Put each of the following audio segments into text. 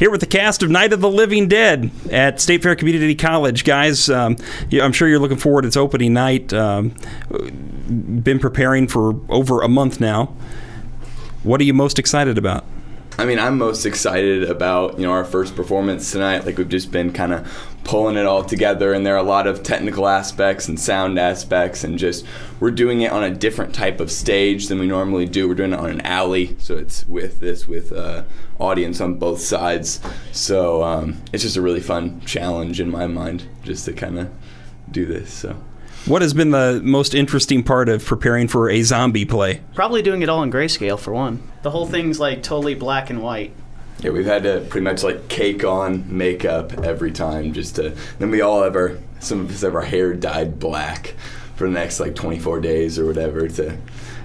Here with the cast of Night of the Living Dead at State Fair Community College. Guys, I'm sure you're looking forward to its opening night. Been preparing for over a month now. What are you most excited about? I mean, I'm most excited about, our first performance tonight. Like, we've just been kind of pulling it all together, and there are a lot of technical aspects and sound aspects, and just we're doing it on a different type of stage than we normally do. We're doing it on an alley, so it's with audience on both sides. So it's just a really fun challenge in my mind, just to kind of do this. So. What has been the most interesting part of preparing for a zombie play? Probably doing it all in grayscale, for one. The whole thing's like totally black and white. Yeah, we've had to pretty much like cake on makeup every time then we all have some of us have our hair dyed black for the next like 24 days or whatever to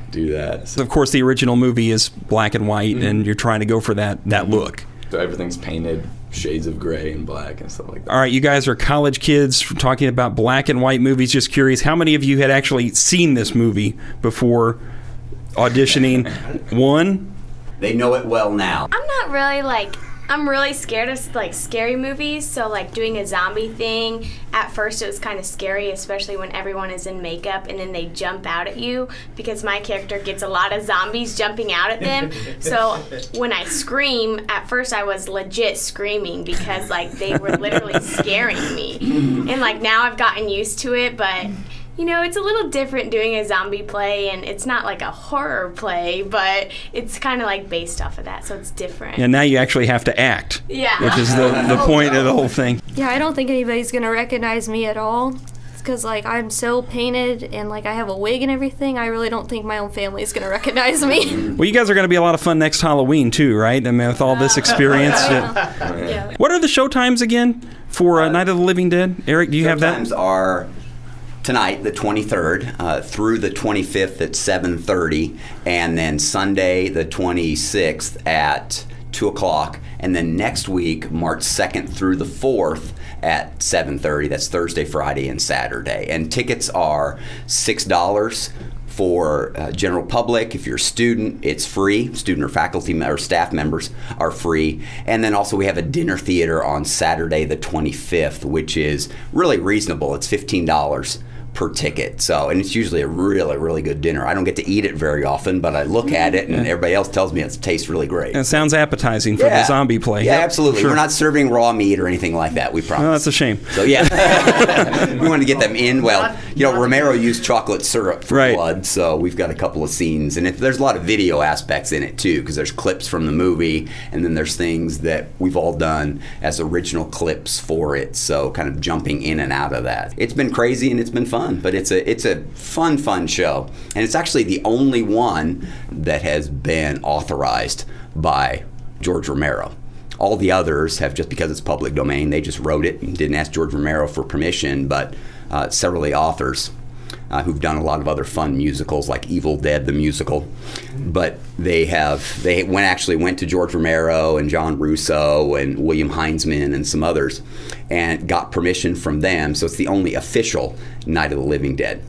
do that. So. Of course, the original movie is black and white, and you're trying to go for that look. So everything's painted shades of gray and black and stuff like that. All right, you guys are college kids talking about black and white movies. Just curious, how many of you had actually seen this movie before auditioning? One? They know it well now. I'm not really I'm really scared of scary movies, so doing a zombie thing, at first it was kind of scary, especially when everyone is in makeup and then they jump out at you, because my character gets a lot of zombies jumping out at them. So when I scream, at first I was legit screaming because they were literally scaring me. And now I've gotten used to it, but it's a little different doing a zombie play, and it's not like a horror play, but it's kind of based off of that, so it's different. And now you actually have to act. Yeah. Which is the point of the whole thing. Yeah, I don't think anybody's going to recognize me at all. Because I'm so painted and I have a wig and everything, I really don't think my own family is going to recognize me. Well, you guys are going to be a lot of fun next Halloween too, right? I mean, with all this experience. Yeah. What are the showtimes again for Night of the Living Dead? Eric, do you have that? Showtimes are tonight, the 23rd, through the 25th at 7:30, and then Sunday, the 26th at 2 o'clock, and then next week, March 2nd through the 4th at 7:30. That's Thursday, Friday, and Saturday. And tickets are $6 for general public. If you're a student, it's free. Student or faculty or staff members are free. And then also we have a dinner theater on Saturday, the 25th, which is really reasonable. It's $15 per ticket. So, and it's usually a really, really good dinner. I don't get to eat it very often, but I look at it and everybody else tells me it tastes really great. It sounds appetizing for the zombie play. Yeah, absolutely. Sure. We're not serving raw meat or anything like that, we promise. No, that's a shame. So, yeah. We wanted to get them in. Well, Romero used chocolate syrup for blood, so we've got a couple of scenes. And there's a lot of video aspects in it, too, because there's clips from the movie, and then there's things that we've all done as original clips for it, so kind of jumping in and out of that. It's been crazy and it's been fun, but it's a fun show. And it's actually the only one that has been authorized by George Romero. All the others have, just because it's public domain, they just wrote it and didn't ask George Romero for permission, but several of the authors who've done a lot of other fun musicals like Evil Dead the musical, but they went to George Romero and John Russo and William Heinzman and some others and got permission from them, so it's the only official Night of the Living Dead.